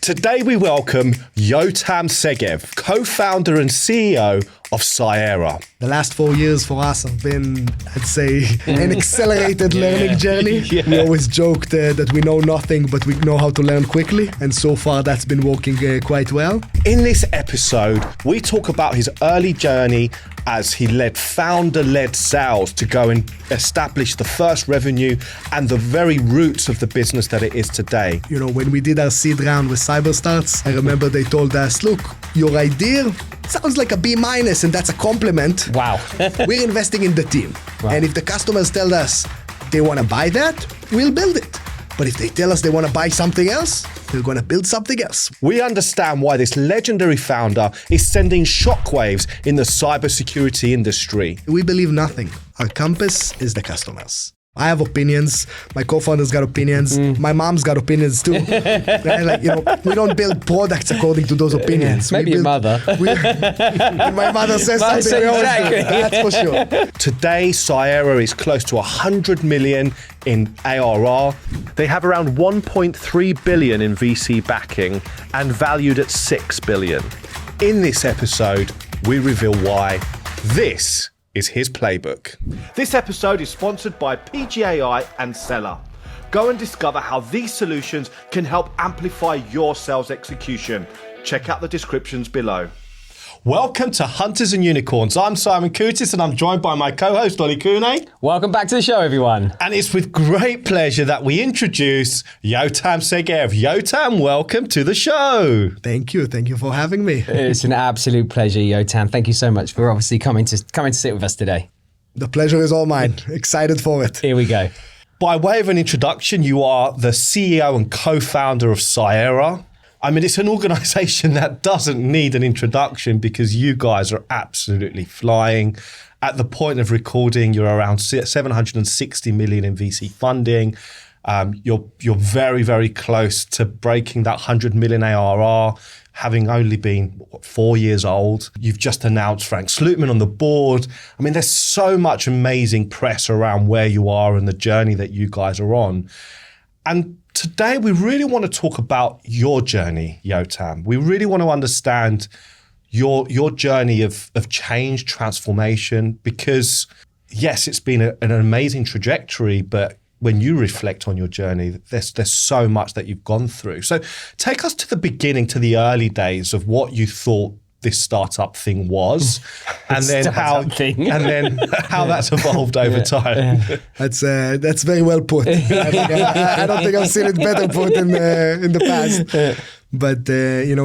Today we welcome Yotam Segev, co-founder and CEO of Cyera. The last 4 years for us have been, I'd say, an accelerated learning journey. We always joked that we know nothing, but we know how to learn quickly. And so far, that's been working quite well. In this episode, we talk about his early journey as he led founder-led sales to go and establish the first revenue and the very roots of the business that it is today. You know, when we did our seed round with CyberStarts, I remember they told us, look, your idea sounds like a B-, and that's a compliment. Wow. We're investing in the team. Wow. And if the customers tell us they want to buy that, we'll build it. But if they tell us they want to buy something else, we're going to build something else. We understand why this legendary founder is sending shockwaves in the cybersecurity industry. We believe nothing. Our compass is the customers. I have opinions. My co-founder's got opinions. My mom's got opinions too. We don't build products according to those opinions. Maybe your mother. My mother says something, we always do. That's for sure. Today, Cyera is close to 100 million in ARR. They have around 1.3 billion in VC backing and valued at 6 billion. In this episode, we reveal why this is his playbook. This episode is sponsored by PGAI and Cyera. Go and discover how these solutions can help amplify your sales execution. Check out the descriptions below. Welcome to Hunters and Unicorns. I'm Simon Kutis and I'm joined by my co-host Ollie Kune. Welcome back to the show, everyone. And it's with great pleasure that we introduce Yotam Segev. Yotam, welcome to the show. Thank you. Thank you for having me. It's an absolute pleasure, Yotam. Thank you so much for obviously coming to sit with us today. The pleasure is all mine. Excited for it. Here we go. By way of an introduction, you are the CEO and co-founder of Cyera. I mean, it's an organization that doesn't need an introduction because you guys are absolutely flying. At the point of recording, you're around 760 million in VC funding. You're very, very close to breaking that 100 million ARR, having only been 4 years old. You've just announced Frank Slootman on the board. I mean, there's so much amazing press around where you are and the journey that you guys are on. And today, we really want to talk about your journey, Yotam. We really want to understand your journey of change, transformation, because yes, it's been an amazing trajectory, but when you reflect on your journey, there's so much that you've gone through. So take us to the beginning, to the early days of what you thought this startup thing was, and then how that's evolved over time. That's very well put. I don't think I've seen it better put in the past. But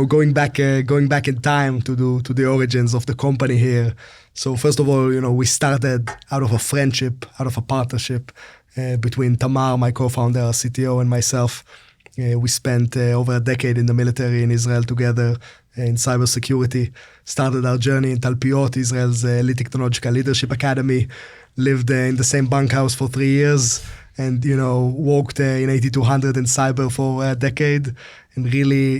going back in time to the origins of the company here. So first of all, we started out of a friendship, out of a partnership between Tamar, my co-founder, our CTO, and myself. We spent over a decade in the military in Israel together in cybersecurity, started our journey in Talpiot, Israel's elite technological leadership academy, lived in the same bunkhouse for 3 years, and, worked in 8200 in cyber for a decade. And really,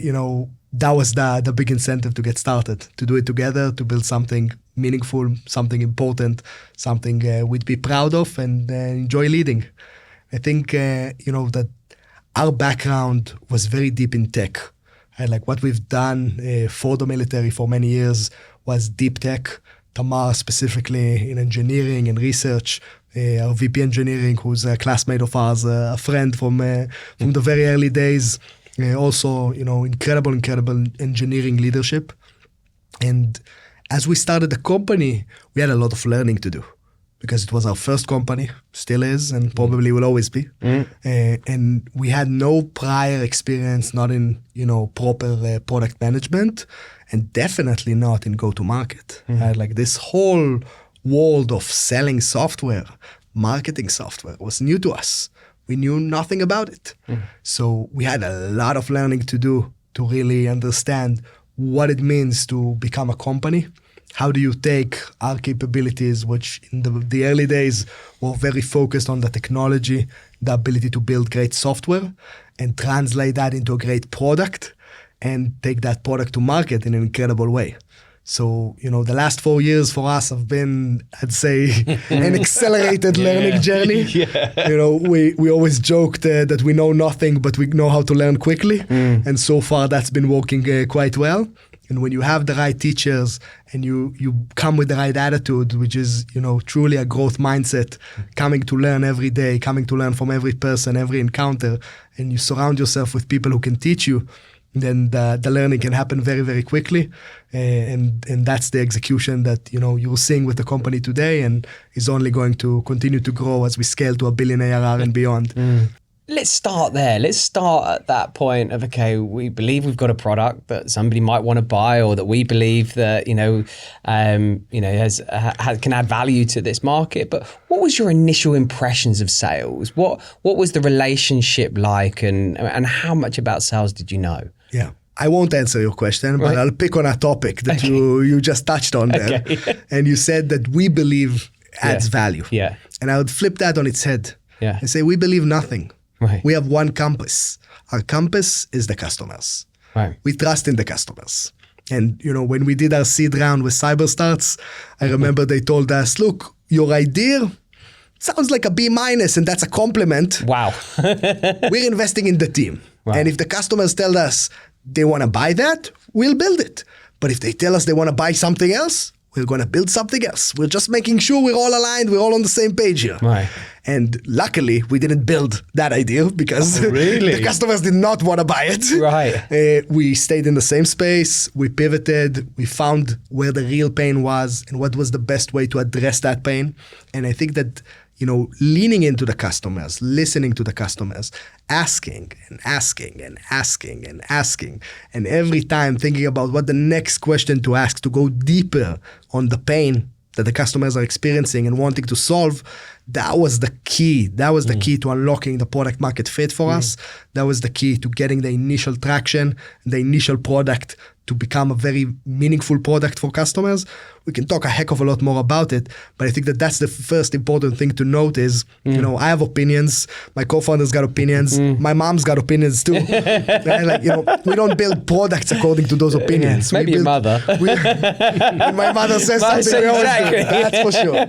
that was the big incentive to get started, to do it together, to build something meaningful, something important, something we'd be proud of and enjoy leading. I think, that our background was very deep in tech. And like what we've done for the military for many years was deep tech. Tamar specifically in engineering and research. Our VP engineering, who's a classmate of ours, a friend from the very early days. Also, incredible engineering leadership. And as we started the company, we had a lot of learning to do, because it was our first company, still is, and probably will always be. And we had no prior experience, not in, proper product management, and definitely not in go-to-market. Like this whole world of selling software, marketing software was new to us. We knew nothing about it. So we had a lot of learning to do to really understand what it means to become a company. How do you take our capabilities, which in the early days were very focused on the technology, the ability to build great software, and translate that into a great product and take that product to market in an incredible way. So, the last 4 years for us have been, I'd say, an accelerated learning journey. We always joked that we know nothing, but we know how to learn quickly. And so far, that's been working quite well. And when you have the right teachers and you come with the right attitude, which is, truly a growth mindset, coming to learn every day, coming to learn from every person, every encounter, and you surround yourself with people who can teach you, then the learning can happen very, very quickly. And that's the execution that, you're seeing with the company today and is only going to continue to grow as we scale to $1 billion ARR and beyond. Let's start there. Let's start at that point of, okay, we believe we've got a product that somebody might want to buy, or that we believe that, can add value to this market. But what was your initial impressions of sales? What was the relationship like, and how much about sales did you know? Yeah. I won't answer your question, but I'll pick on a topic that you just touched on there. And you said that we believe adds value. Yeah. And I would flip that on its head and say we believe nothing. Right. We have one compass. Our compass is the customers. Right. We trust in the customers. And, when we did our seed round with CyberStarts, I remember they told us, look, your idea sounds like a B-, and that's a compliment. Wow. We're investing in the team. Wow. And if the customers tell us they want to buy that, we'll build it. But if they tell us they want to buy something else, we're going to build something else. We're just making sure we're all aligned. We're all on the same page here. Right. And luckily, we didn't build that idea because the customers did not want to buy it. Right. We stayed in the same space. We pivoted. We found where the real pain was and what was the best way to address that pain. And I think that, leaning into the customers, listening to the customers, asking and asking and asking and asking, and every time thinking about what the next question to ask to go deeper on the pain that the customers are experiencing and wanting to solve, that was the key. That was the key to unlocking the product market fit for us. That was the key to getting the initial traction, the initial product to become a very meaningful product for customers. We can talk a heck of a lot more about it, but I think that that's the first important thing to note is, I have opinions. My co-founders got opinions. My mom's got opinions too. We don't build products according to those opinions. Maybe your mother. My mother says something. Exactly. That's for sure.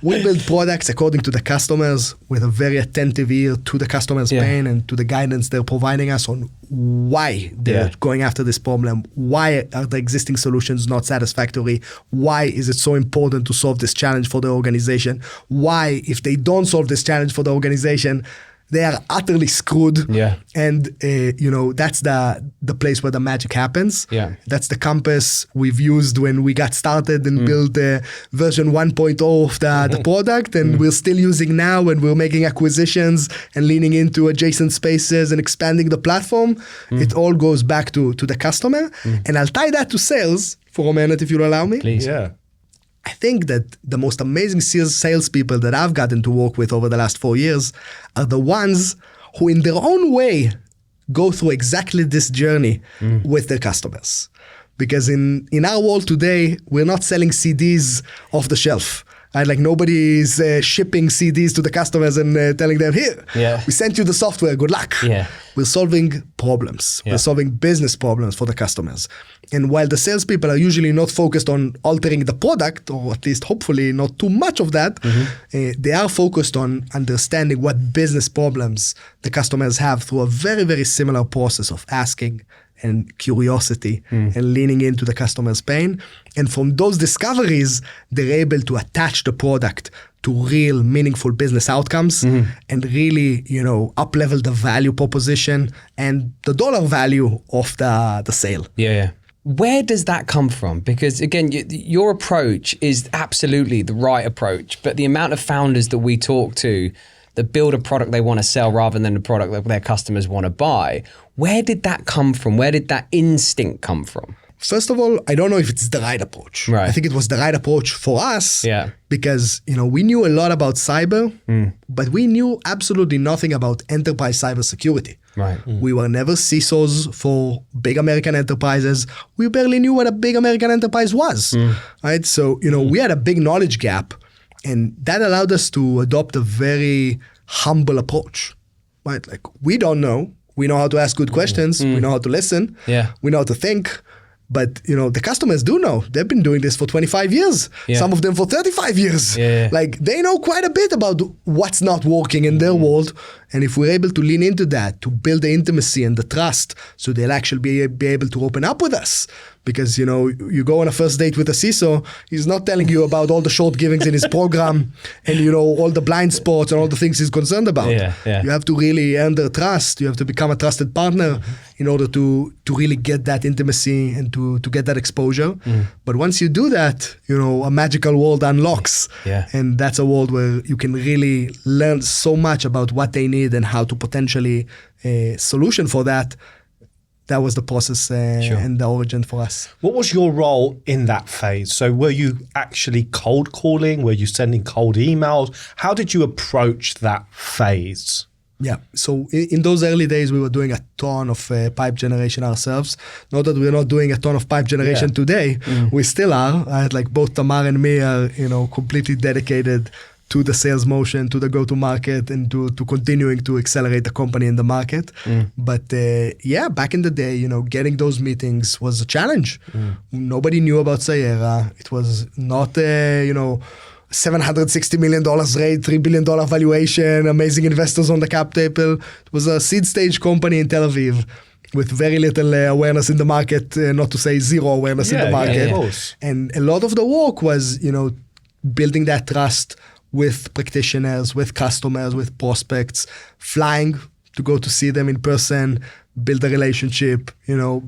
We build products according to the customers with a very attentive ear to the customer's pain and to the guidance they're providing us on why they're going after this problem. Why are the existing solutions not satisfactory? Why is it so important to solve this challenge for the organization? Why, if they don't solve this challenge for the organization, they are utterly screwed. Yeah. And, that's the place where the magic happens. Yeah. That's the compass we've used when we got started and built version 1.0 of the product. And we're still using now when we're making acquisitions and leaning into adjacent spaces and expanding the platform. It all goes back to the customer. And I'll tie that to sales for a minute, if you'll allow me. Please. Yeah. I think that the most amazing salespeople that I've gotten to work with over the last 4 years are the ones who in their own way go through exactly this journey with their customers. Because in our world today, we're not selling CDs off the shelf. Right? Like nobody is shipping CDs to the customers and telling them, here, we sent you the software, good luck. Yeah. We're solving problems. We're solving business problems for the customers. And while the salespeople are usually not focused on altering the product, or at least hopefully not too much of that, they are focused on understanding what business problems the customers have through a very, very similar process of asking and curiosity and leaning into the customer's pain. And from those discoveries, they're able to attach the product to real meaningful business outcomes and really, up-level the value proposition and the dollar value of the sale. Yeah. Where does that come from? Because again, your approach is absolutely the right approach, but the amount of founders that we talk to that build a product they want to sell rather than a product that their customers want to buy, where did that come from? Where did that instinct come from? First of all, I don't know if it's the right approach. Right. I think it was the right approach for us because, we knew a lot about cyber, but we knew absolutely nothing about enterprise cybersecurity. Right. We were never CISOs for big American enterprises. We barely knew what a big American enterprise was. Right. So, we had a big knowledge gap, and that allowed us to adopt a very humble approach. Right. Like, we don't know. We know how to ask good questions. We know how to listen. Yeah. We know how to think. But, the customers do know. They've been doing this for 25 years. Yeah. Some of them for 35 years. Yeah. Like, they know quite a bit about what's not working in their world. And if we're able to lean into that, to build the intimacy and the trust, so they'll actually be able to open up with us. Because, you go on a first date with a CISO, he's not telling you about all the short givings in his program and, all the blind spots and all the things he's concerned about. Yeah. You have to really earn their trust. You have to become a trusted partner in order to really get that intimacy and to get that exposure. But once you do that, a magical world unlocks. Yeah. And that's a world where you can really learn so much about what they need and how to potentially solution for that. That was the process and the origin for us. What was your role in that phase? So were you actually cold calling? Were you sending cold emails? How did you approach that phase? Yeah. So in those early days, we were doing a ton of pipe generation ourselves. Not that we're not doing a ton of pipe generation today. We still are. Both Tamar and me are, completely dedicated to the sales motion, to the go-to-market, and to continuing to accelerate the company in the market. But back in the day, getting those meetings was a challenge. Nobody knew about Cyera. It was not, $760 million rate, $3 billion valuation, amazing investors on the cap table. It was a seed stage company in Tel Aviv with very little awareness in the market, not to say zero awareness in the market. Of course. And a lot of the work was, building that trust with practitioners, with customers, with prospects, flying to go to see them in person, build a relationship,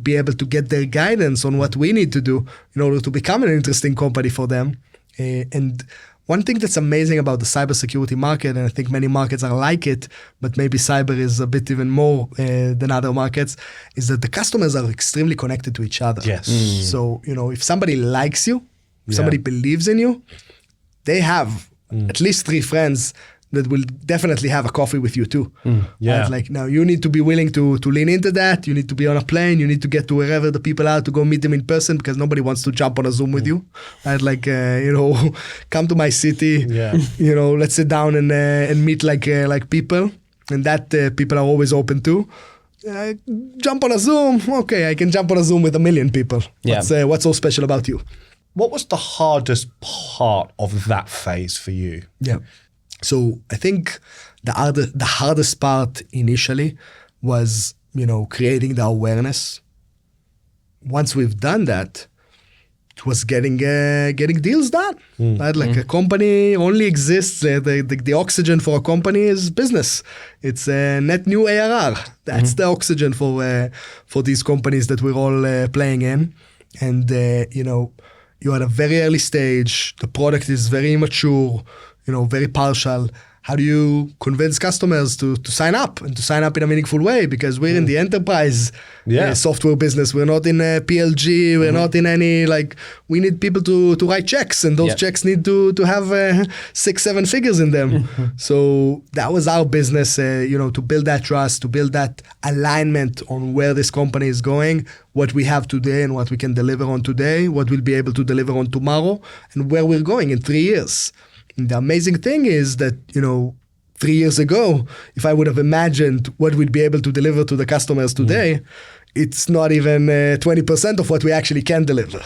be able to get their guidance on what we need to do in order to become an interesting company for them. And one thing that's amazing about the cybersecurity market, and I think many markets are like it, but maybe cyber is a bit even more than other markets, is that the customers are extremely connected to each other. Yes. So, if somebody likes you, if somebody believes in you, they have at least 3 friends that will definitely have a coffee with you too. Right? Now you need to be willing to lean into that. You need to be on a plane. You need to get to wherever the people are to go meet them in person, because nobody wants to jump on a Zoom with you. Right? Come to my city. Let's sit down and meet like people, and that people are always open to. Jump on a Zoom. Okay, I can jump on a Zoom with 1 million people. What's so special about you? What was the hardest part of that phase for you? Yeah. So I think the hardest part initially was, creating the awareness. Once we've done that, it was getting deals done. Right? A company only exists. The oxygen for a company is business. It's net new ARR. That's the oxygen for these companies that we're all playing in. And you're at a very early stage. The product is very immature, very partial. How do you convince customers to sign up and to sign up in a meaningful way? Because we're in the enterprise software business. We're not in PLG. We're not in any, we need people to write checks, and those checks need to have 6-7 figures in them. So that was our business, to build that trust, to build that alignment on where this company is going, what we have today and what we can deliver on today, what we'll be able to deliver on tomorrow, and where we're going in 3 years. And the amazing thing is that, 3 years ago, if I would have imagined what we'd be able to deliver to the customers today, it's not even 20% of what we actually can deliver.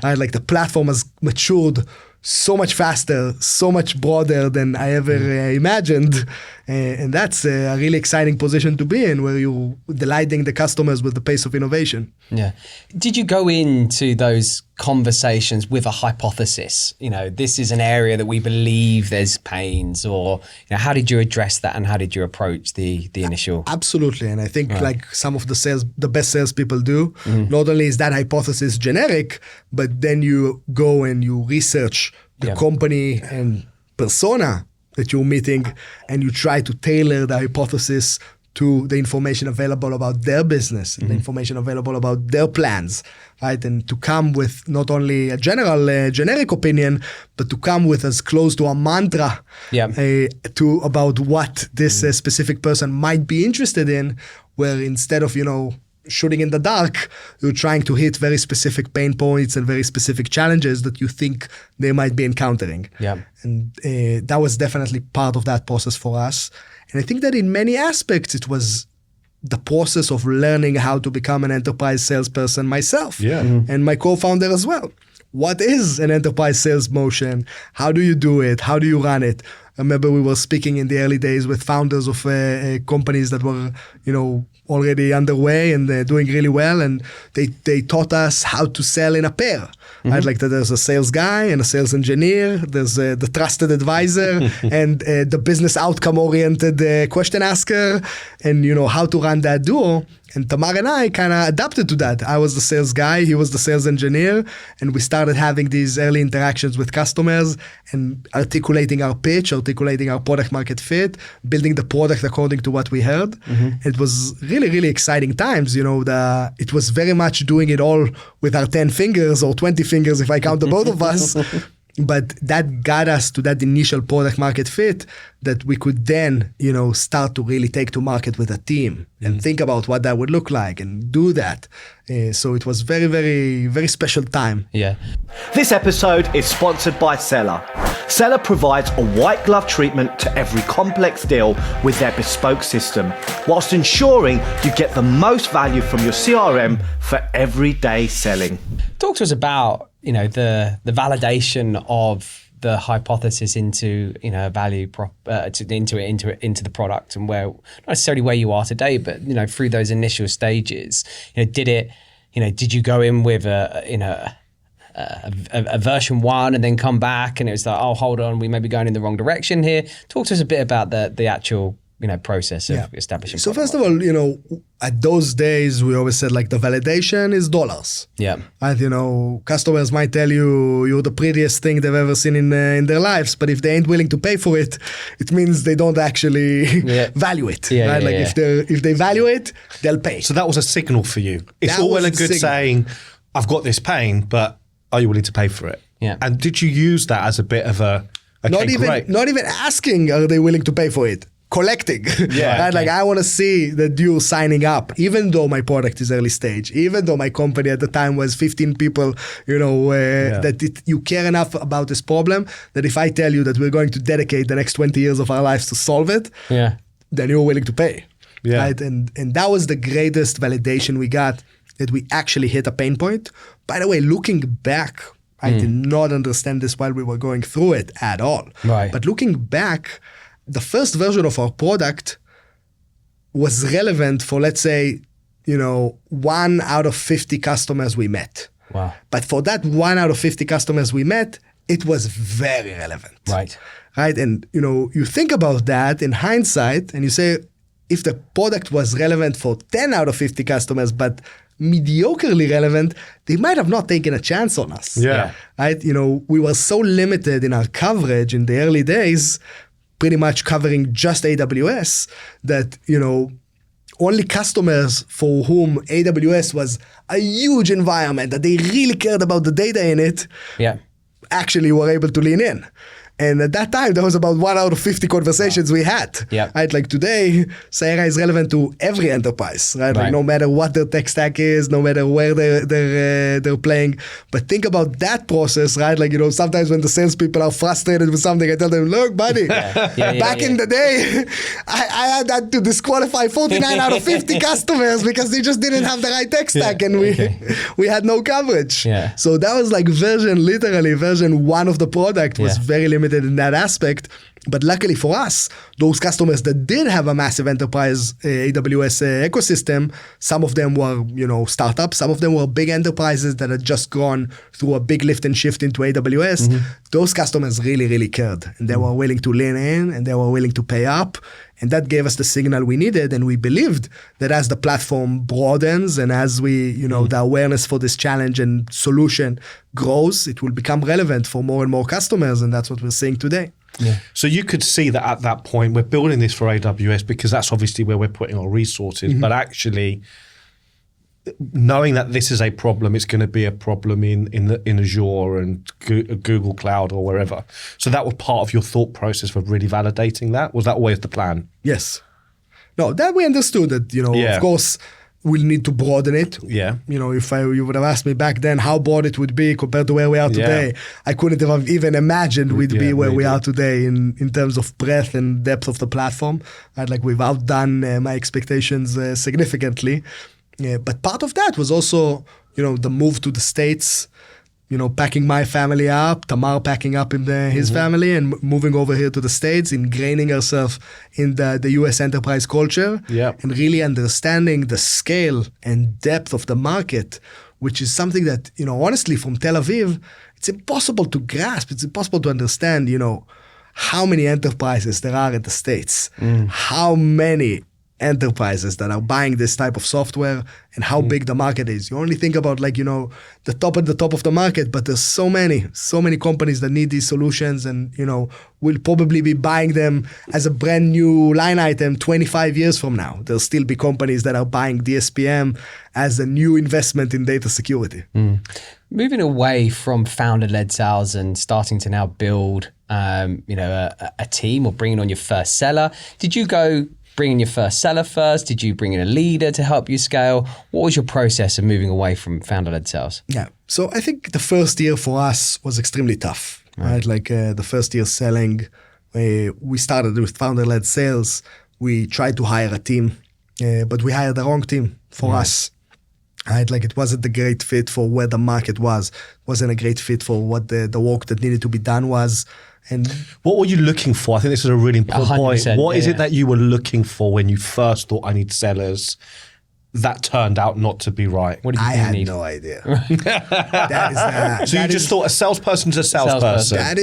Right? The platform has matured so much faster, so much broader than I ever imagined. And that's a really exciting position to be in, where you're delighting the customers with the pace of innovation. Yeah. Did you go into those conversations with a hypothesis? This is an area that we believe there's pains, or how did you address that, and how did you approach the initial? Absolutely. And I think some of the best salespeople do, not only is that hypothesis generic, but then you go and you research the company and persona that you're meeting, and you try to tailor the hypothesis to the information available about their business and the information available about their plans, right? And to come with not only a generic opinion, but to come with as close to a mantra about what this specific person might be interested in, where instead of, shooting in the dark, you're trying to hit very specific pain points and very specific challenges that you think they might be encountering. And that was definitely part of that process for us. And I think that in many aspects, it was the process of learning how to become an enterprise salesperson myself, and my co-founder as well. What is an enterprise sales motion? How do you do it? How do you run it? I remember we were speaking in the early days with founders of companies that were, already underway and doing really well, and they taught us how to sell in a pair. Right? Like that there's a sales guy and a sales engineer, there's the trusted advisor and the business outcome oriented question asker, and how to run that duo. And Tamar and I kind of adapted to that. I was the sales guy, he was the sales engineer, and we started having these early interactions with customers and articulating our pitch, articulating our product market fit, building the product according to what we heard. It was really, really exciting times. It was very much doing it all with our 10 fingers or 20 fingers if I count the both of us. But that got us to that initial product market fit that we could then, start to really take to market with a team and think about what that would look like and do that. So it was very, very, very special time. Yeah. This episode is sponsored by Cyera. Cyera provides a white glove treatment to every complex deal with their bespoke system, whilst ensuring you get the most value from your CRM for everyday selling. Talk to us about the validation of the hypothesis into value into the product, and where not necessarily where you are today, but through those initial stages, did you go in with a version 1 and then come back and it was like, oh, hold on, we may be going in the wrong direction here. Talk to us a bit about the actual process of establishing. So first of all, at those days, we always said like the validation is dollars. Yeah. And customers might tell you you're the prettiest thing they've ever seen in their lives, but if they ain't willing to pay for it, it means they don't actually value it. Right? If they value it, they'll pay. So that was a signal for you. It's all well and good saying, I've got this pain, but are you willing to pay for it? Yeah. And did you use that as a bit of not even asking, are they willing to pay for it? Collecting. Right? Like I want to see that you're signing up, even though my product is early stage, even though my company at the time was 15 people, that you care enough about this problem that if I tell you that we're going to dedicate the next 20 years of our lives to solve it, then you're willing to pay. Right? And that was the greatest validation we got, that we actually hit a pain point. By the way, looking back, I did not understand this while we were going through it at all. Right. But looking back, the first version of our product was relevant for, let's say, 1 out of 50 customers we met. Wow. But for that 1 out of 50 customers we met, it was very relevant. Right. Right. And, you think about that in hindsight and you say, if the product was relevant for 10 out of 50 customers, but mediocrely relevant, they might have not taken a chance on us. Yeah. Right. We were so limited in our coverage in the early days, pretty much covering just AWS, that, only customers for whom AWS was a huge environment, that they really cared about the data in it, actually were able to lean in. And at that time, there was about 1 out of 50 conversations we had. Right? Like today, Cyera is relevant to every enterprise, right? Like no matter what their tech stack is, no matter where they're playing. But think about that process, right? Like, sometimes when the salespeople are frustrated with something, I tell them, look, buddy, back in the day, I had to disqualify 49 out of 50 customers because they just didn't have the right tech stack and we had no coverage. So that was like literally version 1 of the product was very limited in that aspect. But luckily for us, those customers that did have a massive enterprise AWS ecosystem, some of them were, startups, some of them were big enterprises that had just gone through a big lift and shift into AWS. Those customers really, really cared, and they were willing to lean in and they were willing to pay up. And that gave us the signal we needed. And we believed that as the platform broadens and as we, the awareness for this challenge and solution grows, it will become relevant for more and more customers. And that's what we're seeing today. Yeah. So you could see that at that point, we're building this for AWS because that's obviously where we're putting our resources. But actually, knowing that this is a problem, it's going to be a problem in Azure and Google Cloud or wherever. So that was part of your thought process for really validating that? Was that always the plan? Yes. No, that we understood that, of course, we'll need to broaden it. Yeah. You know, if you would have asked me back then how broad it would be compared to where we are today, I couldn't have even imagined we'd be where we are today in terms of breadth and depth of the platform. Like we've outdone my expectations significantly. But part of that was also, you know, the move to the States, you know, packing my family up, Tamar packing up in his family and moving over here to the States, ingraining ourselves in the US enterprise culture and really understanding the scale and depth of the market, which is something that, you know, honestly from Tel Aviv, it's impossible to grasp. It's impossible to understand, you know, how many enterprises there are in the States, how many enterprises that are buying this type of software and how big the market is. You only think about like, you know, the top at the top of the market, but there's so many companies that need these solutions and, you know, will probably be buying them as a brand new line item 25 years from now. There'll still be companies that are buying DSPM as a new investment in data security. Moving away from founder-led sales and starting to now build, you know, a team or bringing on your first seller, did you go bringing your first seller first? Did you bring in a leader to help you scale? What was your process of moving away from founder-led sales? Yeah. So I think the first year for us was extremely tough, right? Like the first year selling, we started with founder-led sales. We tried to hire a team, but we hired the wrong team for us. Right? Like it wasn't a great fit for where the market was. It wasn't a great fit for what the work that needed to be done was. And what were you looking for? I think this is a really important point. What is it that you were looking for when you first thought, I need sellers, that turned out not to be right? What did you I think had you need? no idea. That is So you just thought a salesperson's a salesperson. that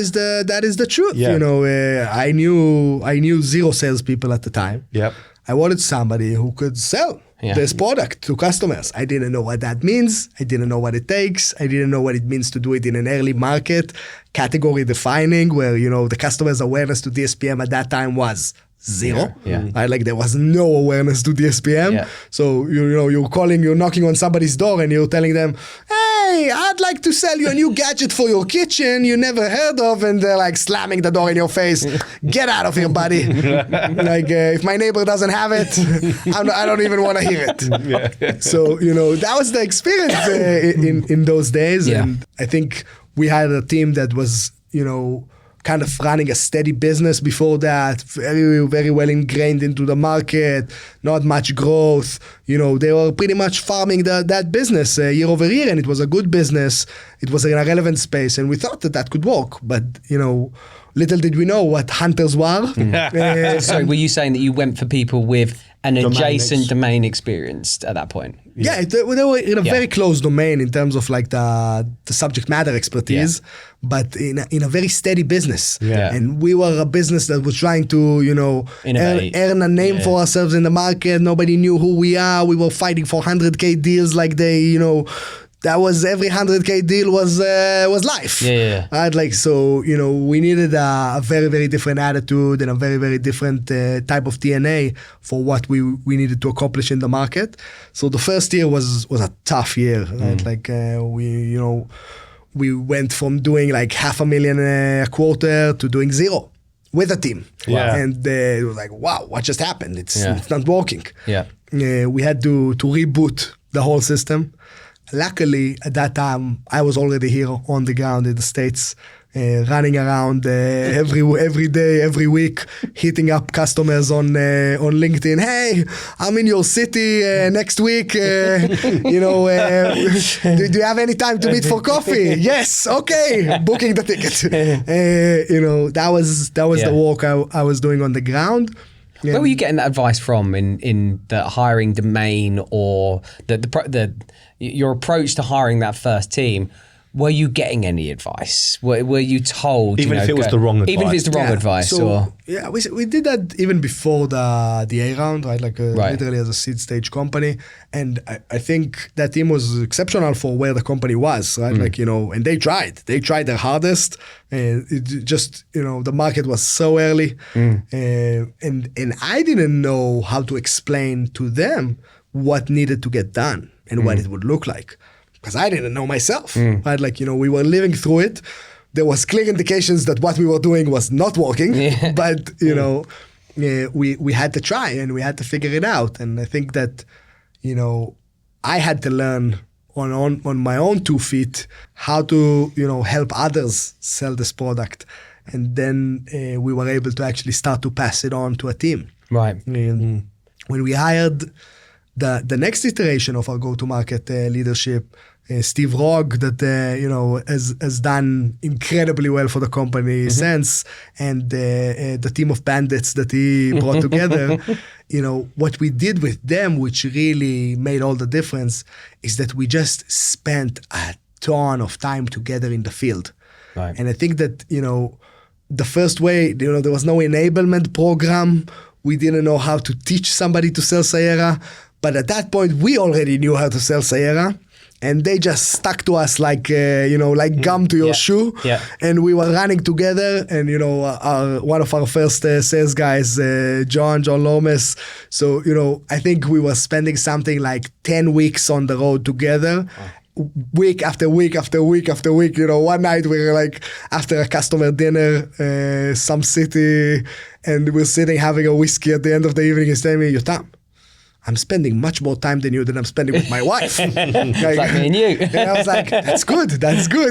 is the truth. Yeah. You know, I knew zero salespeople at the time. Yep. I wanted somebody who could sell this product to customers. I didn't know what that means. I didn't know what it takes. I didn't know what it means to do it in an early market, category defining, where, you know, the customer's awareness to DSPM at that time was zero. Right? Like there was no awareness to DSPM. So, you're knocking on somebody's door and you're telling them, hey, I'd like to sell you a new gadget for your kitchen you never heard of. And they're like slamming the door in your face. Get out of here, buddy. Like if my neighbor doesn't have it, I don't even want to hear it. So, you know, that was the experience in those days. And I think we had a team that was, you know, kind of running a steady business before that, very, very well ingrained into the market, not much growth. You know, they were pretty much farming that business year over year, and it was a good business. It was in a relevant space, and we thought that could work. But, you know, little did we know what hunters were. So were you saying that you went for people with an adjacent domain experience at that point? Yeah, they were in a very close domain in terms of like the subject matter expertise, but in a very steady business. And we were a business that was trying to, you know, earn a name for ourselves in the market. Nobody knew who we are. We were fighting for 100K deals like they, you know, that was every 100K deal was life. Right? Like, so, you know, we needed a very, very different attitude and a very, very different type of DNA for what we needed to accomplish in the market. So the first year was a tough year. Right? Like we went from doing like $500,000 a quarter to doing zero with a team. And it was like, wow, what just happened? It's not working. We had to reboot the whole system. Luckily, at that time, I was already here on the ground in the States, running around every day, every week, hitting up customers on LinkedIn. Hey, I'm in your city next week. You know, do you have any time to meet for coffee? Yes, okay, booking the ticket. You know, that was the work I was doing on the ground. Where were you getting that advice from in the hiring domain or your approach to hiring that first team? Were you getting any advice? Were you told? Even if it was the wrong advice. Even if it's the wrong advice. So, we did that even before the A round, right? Like literally as a seed stage company. And I think that team was exceptional for where the company was, right? Like, you know, and they tried their hardest. And it just, you know, the market was so early. And I didn't know how to explain to them what needed to get done and what it would look like. Because I didn't know myself, right? Like, you know, we were living through it. There was clear indications that what we were doing was not working, but, you know, we had to try and we had to figure it out. And I think that, I had to learn on my own 2 feet how to, help others sell this product. And then we were able to actually start to pass it on to a team. Right. And when we hired the next iteration of our go-to-market leadership, Steve Rogg, that has done incredibly well for the company since, and the team of bandits that he brought together, what we did with them, which really made all the difference, is that we just spent a ton of time together in the field. Right. And I think that the first way, there was no enablement program. We didn't know how to teach somebody to sell Cyera, but at that point we already knew how to sell Cyera. And they just stuck to us like gum to your shoe. Yeah. And we were running together. And, one of our first sales guys, John Lomas. So, I think we were spending something like 10 weeks on the road together. Week after week after week after week. One night we were like, after a customer dinner, some city, and we're sitting having a whiskey at the end of the evening. He's telling me, Yotam, I'm spending much more time than I'm spending with my wife. It's like me and you. And I was like, that's good.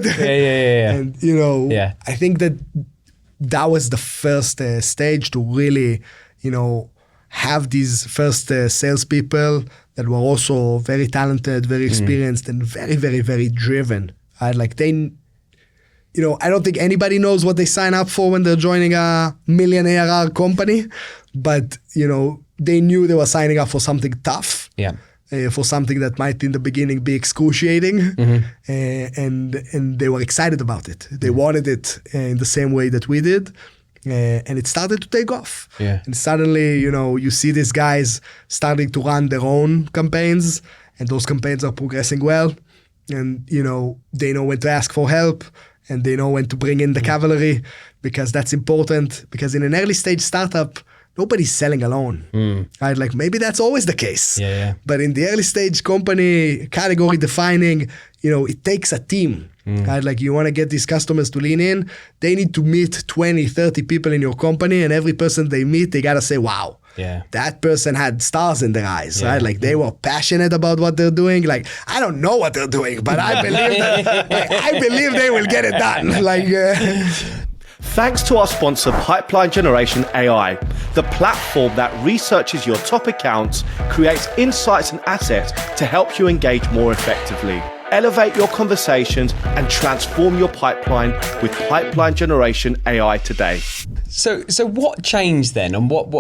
Yeah. And, I think that was the first stage to really, have these first salespeople that were also very talented, very experienced, and very, very, very driven. I don't think anybody knows what they sign up for when they're joining a $1 million ARR company, but, they knew they were signing up for something tough. Yeah. For something that might in the beginning be excruciating, and they were excited about it. They wanted it in the same way that we did, and it started to take off. Yeah. And suddenly, you see these guys starting to run their own campaigns, and those campaigns are progressing well, and they know when to ask for help, and they know when to bring in the cavalry, because that's important. Because in an early stage startup, nobody's selling alone, right? Like maybe that's always the case. Yeah. But in the early stage company, category defining, it takes a team, right? Like you want to get these customers to lean in. They need to meet 20, 30 people in your company, and every person they meet, they got to say, wow, that person had stars in their eyes, right? Like they were passionate about what they're doing. Like, I don't know what they're doing, but I believe that, I believe they will get it done. Thanks to our sponsor, Pipeline Generation AI, the platform that researches your top accounts, creates insights and assets to help you engage more effectively. Elevate your conversations and transform your pipeline with Pipeline Generation AI today. So what changed then? And what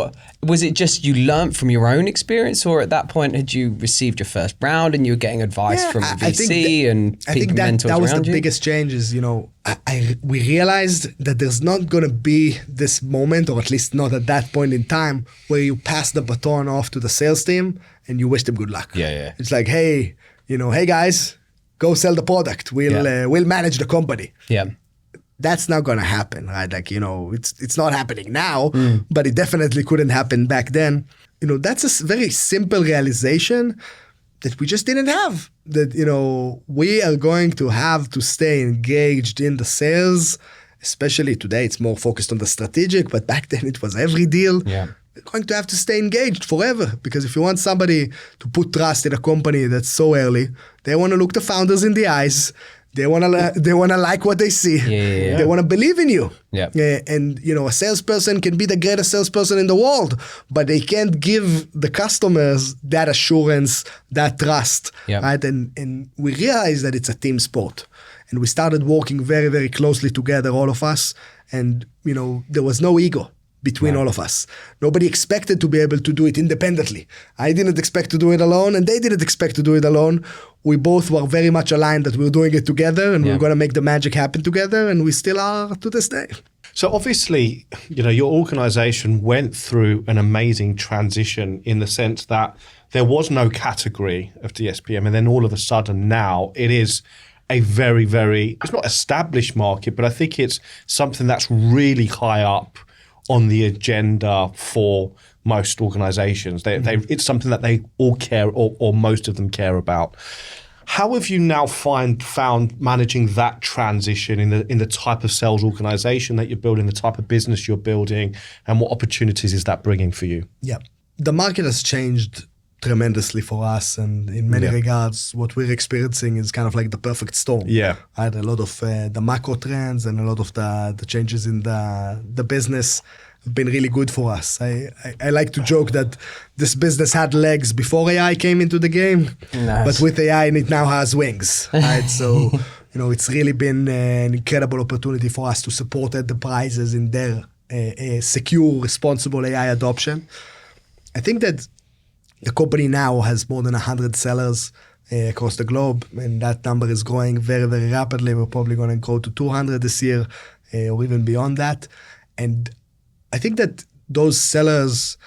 was it? Just you learned from your own experience, or at that point had you received your first round and you were getting advice from the VC and peak mentors around you? That was the biggest change. Is we realized that there's not going to be this moment, or at least not at that point in time, where you pass the baton off to the sales team and you wish them good luck. Yeah. It's like, hey guys, go sell the product. We'll manage the company. Yeah. That's not going to happen, right? Like, it's not happening now, but it definitely couldn't happen back then. That's a very simple realization that we just didn't have. That, we are going to have to stay engaged in the sales, especially today. It's more focused on the strategic, but back then it was every deal. Yeah. We're going to have to stay engaged forever, because if you want somebody to put trust in a company that's so early, they want to look the founders in the eyes. They want to like what they see. Yeah. They want to believe in you. Yeah. And a salesperson can be the greatest salesperson in the world, but they can't give the customers that assurance, that trust. Yeah. Right? And we realized that it's a team sport. And we started working very, very closely together, all of us. And there was no ego between all of us. Nobody expected to be able to do it independently. I didn't expect to do it alone, and they didn't expect to do it alone. We both were very much aligned that we were doing it together, and we were going to make the magic happen together, and we still are to this day. So obviously, your organization went through an amazing transition in the sense that there was no category of DSPM, and then all of a sudden now it is a very, very, it's not established market, but I think it's something that's really high up on the agenda for most organizations. It's something that they all care, or most of them care about. How have you now found managing that transition in the type of sales organization that you're building, the type of business you're building, and what opportunities is that bringing for you? Yeah. The market has changed tremendously for us, and in many regards, what we're experiencing is kind of like the perfect storm. Yeah. Right? A lot of the macro trends and a lot of the changes in the business have been really good for us. I like to joke that this business had legs before AI came into the game, but with AI, it now has wings. Right? So, it's really been an incredible opportunity for us to support enterprises in their secure, responsible AI adoption. I think that the company now has more than 100 sellers across the globe, and that number is growing very, very rapidly. We're probably going to grow to 200 this year or even beyond that. And I think that those sellers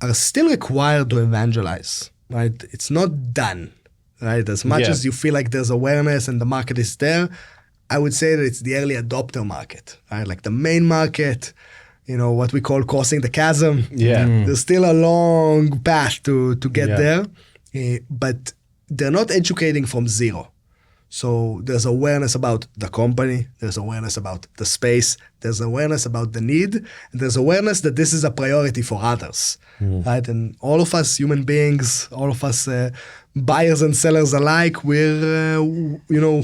are still required to evangelize, right? It's not done, right? As much as you feel like there's awareness and the market is there, I would say that it's the early adopter market, right? Like the main market, what we call crossing the chasm. Yeah. There's still a long path to get there, but they're not educating from zero. So there's awareness about the company, there's awareness about the space, there's awareness about the need, and there's awareness that this is a priority for others, right? And all of us human beings, all of us buyers and sellers alike, we're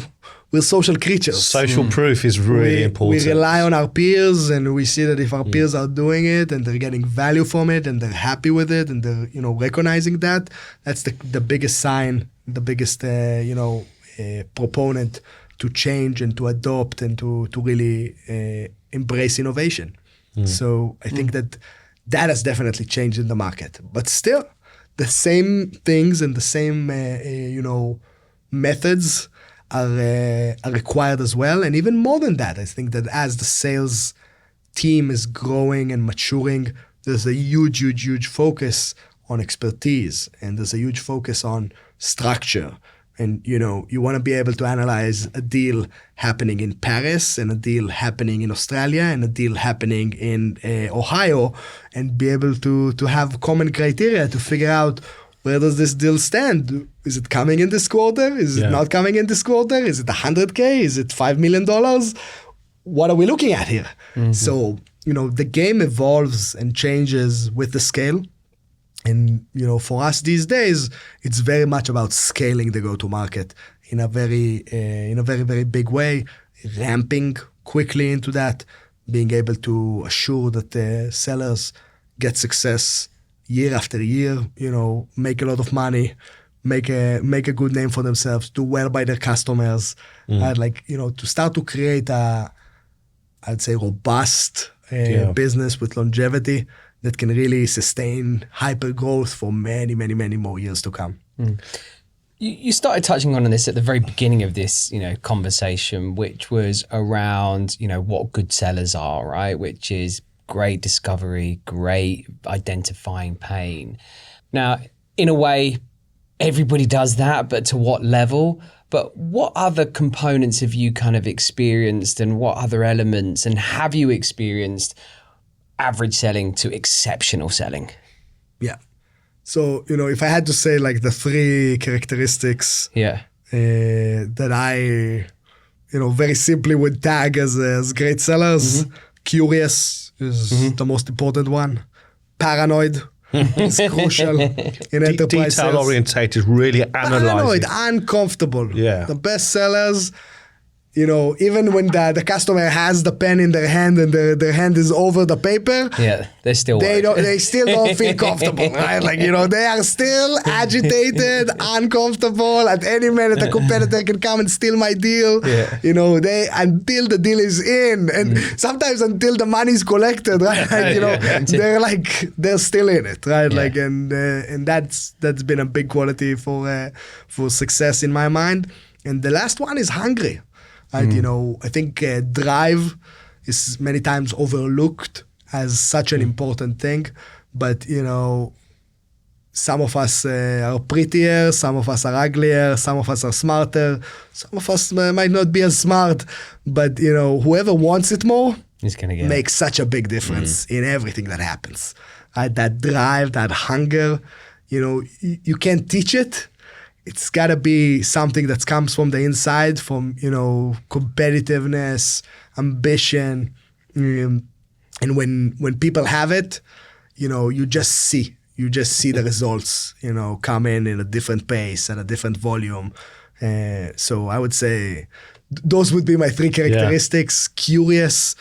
social creatures. Social proof is really important. We rely on our peers, and we see that if our peers are doing it and they're getting value from it and they're happy with it and they're recognizing that, that's the biggest sign, the biggest proponent to change and to adopt and to really embrace innovation. So I think that has definitely changed in the market, but still the same things and the same methods are required as well. And even more than that, I think that as the sales team is growing and maturing, there's a huge focus on expertise, and there's a huge focus on structure. And, you want to be able to analyze a deal happening in Paris and a deal happening in Australia and a deal happening in Ohio, and be able to have common criteria to figure out, where does this deal stand? Is it coming in this quarter? Is it not coming in this quarter? Is it $100K? Is it $5 million? What are we looking at here? So, the game evolves and changes with the scale. And, for us these days, it's very much about scaling the go-to-market in a very, very big way, ramping quickly into that, being able to assure that the sellers get success year after year, make a lot of money, make a good name for themselves, do well by their customers, to start to create I'd say robust business with longevity that can really sustain hyper growth for many, many, many more years to come. You started touching on this at the very beginning of this, conversation, which was around, what good sellers are, right? Which is great discovery, great identifying pain. Now, in a way, everybody does that, but to what level? But what other components have you kind of experienced, and what other elements, and have you experienced average selling to exceptional selling? Yeah. So, if I had to say like the three characteristics that I, very simply would tag as great sellers, curious is the most important one. Paranoid is crucial in enterprise sales. Detail orientated, really analyzing. Paranoid, uncomfortable. Yeah. The best sellers, even when the customer has the pen in their hand and their hand is over the paper, they still don't feel comfortable, right? Like, they are still agitated, uncomfortable. At any minute, a competitor can come and steal my deal. Until the deal is in, and sometimes until the money is collected, right? They're still in it, right? Like, and that's been a big quality for success in my mind. And the last one is hungry. Right? I think drive is many times overlooked as such an important thing, but some of us are prettier, some of us are uglier, some of us are smarter, some of us might not be as smart, but whoever wants it more makes such a big difference in everything that happens. Right? That drive, that hunger, you can't teach it. It's got to be something that comes from the inside, from, competitiveness, ambition. And when people have it, you just see you just see the results, come in a different pace at a different volume. So I would say those would be my 3 characteristics: curious,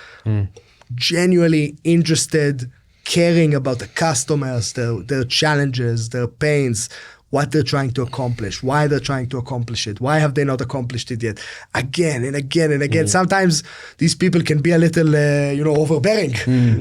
genuinely interested, caring about the customers, their challenges, their pains, what they're trying to accomplish, why they're trying to accomplish it, why have they not accomplished it yet, again and again and again. Sometimes these people can be a little, overbearing,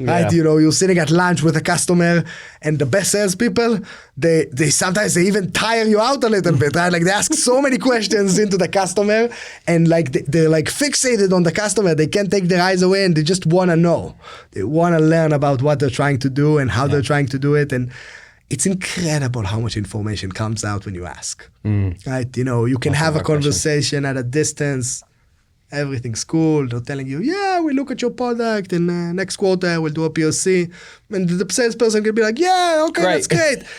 right? You're sitting at lunch with a customer, and the best salespeople, they sometimes they even tire you out a little bit, right? Like they ask so many questions into the customer, and like they're like fixated on the customer. They can't take their eyes away, and they just want to know. They want to learn about what they're trying to do and how they're trying to do it. And it's incredible how much information comes out when you ask, right? You can have a conversation at a distance. Everything's cool. They're telling you, yeah, we look at your product and next quarter we'll do a POC. And the salesperson can be like, yeah, okay, Great. that's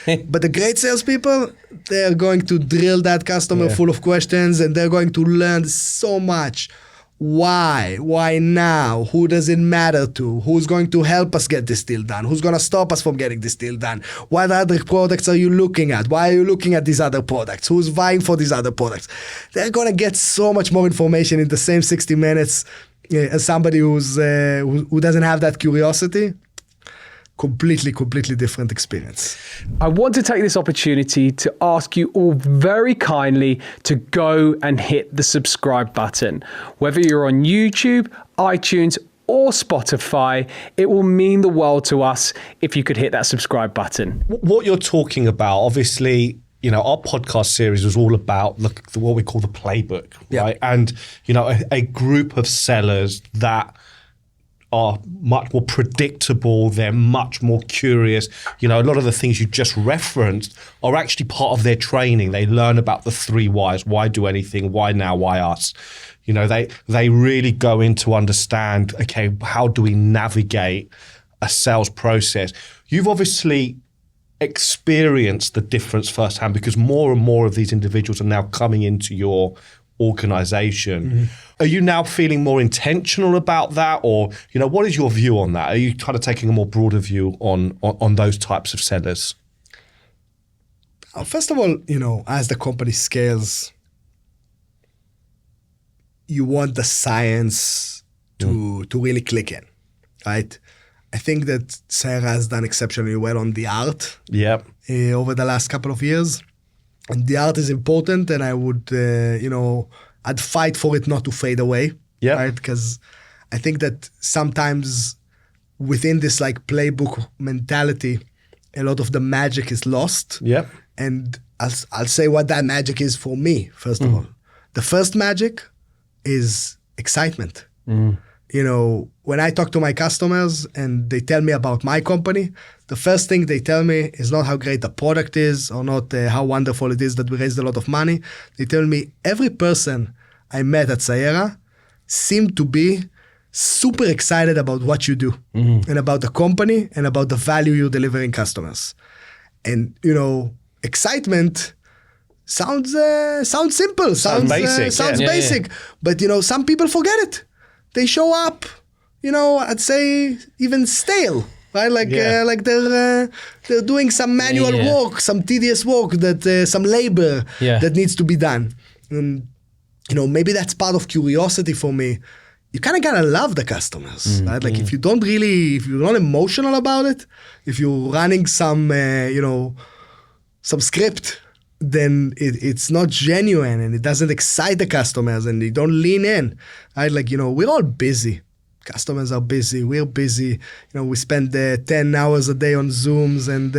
great. But the great salespeople, they're going to drill that customer full of questions, and they're going to learn so much. Why? Why now? Who does it matter to? Who's going to help us get this deal done? Who's going to stop us from getting this deal done? What other products are you looking at? Why are you looking at these other products? Who's vying for these other products? They're going to get so much more information in the same 60 minutes as somebody who doesn't have that curiosity. Completely different experience. I want to take this opportunity to ask you all very kindly to go and hit the subscribe button. Whether you're on YouTube, iTunes, or Spotify, it will mean the world to us if you could hit that subscribe button. What you're talking about, obviously, our podcast series was all about what we call the playbook, right? And, a group of sellers that are much more predictable, they're much more curious. A lot of the things you just referenced are actually part of their training. They learn about the 3 whys. Why do anything? Why now? Why us? They really go in to understand, okay, how do we navigate a sales process? You've obviously experienced the difference firsthand because more and more of these individuals are now coming into your organization. Are you now feeling more intentional about that, or what is your view on that? Are you kind of taking a more broader view on those types of sellers? First of all, as the company scales, you want the science to really click in, right? I think that Cyera has done exceptionally well on the art over the last couple of years. And the art is important, and I would, I'd fight for it not to fade away, right? Because I think that sometimes within this like playbook mentality, a lot of the magic is lost. And I'll say what that magic is for me, first of all. The first magic is excitement. When I talk to my customers and they tell me about my company, the first thing they tell me is not how great the product is or not how wonderful it is that we raised a lot of money. They tell me every person I met at Cyera seemed to be super excited about what you do and about the company and about the value you're delivering customers. And, excitement sounds simple, sounds basic. But, some people forget it. They show up, I'd say even stale, right? Like they're doing some manual work, some tedious work, some labor that needs to be done. And maybe that's part of curiosity for me. You kind of gotta love the customers, right? Like if you're not emotional about it, if you're running some script, then it's not genuine and it doesn't excite the customers and they don't lean in, right? Like, we're all busy. Customers are busy. We're busy. We spend 10 hours a day on Zooms and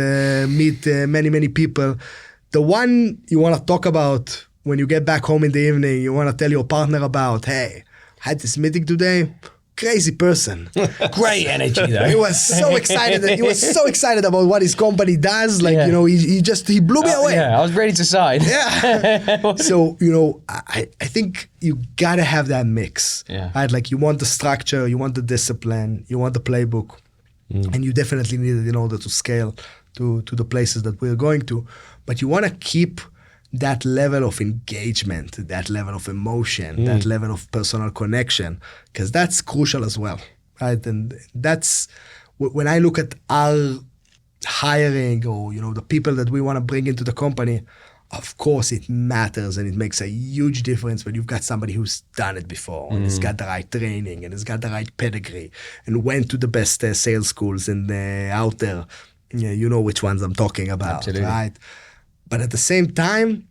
meet many people. The one you want to talk about when you get back home in the evening, you want to tell your partner about, hey, I had this meeting today. Crazy person. Great energy though. He was so excited. He was so excited about what his company does. Like, he blew me away. I was ready to sign. So, I think you gotta have that mix. Right? Like you want the structure, you want the discipline, you want the playbook, and you definitely need it in order to scale to the places that we're going to. But you want to keep that level of engagement, that level of emotion, that level of personal connection, because that's crucial as well, right? And that's when I look at our hiring or, the people that we want to bring into the company, of course it matters and it makes a huge difference when you've got somebody who's done it before and has got the right training and has got the right pedigree and went to the best sales schools and out there. Yeah, you know which ones I'm talking about, Absolutely. right? But at the same time,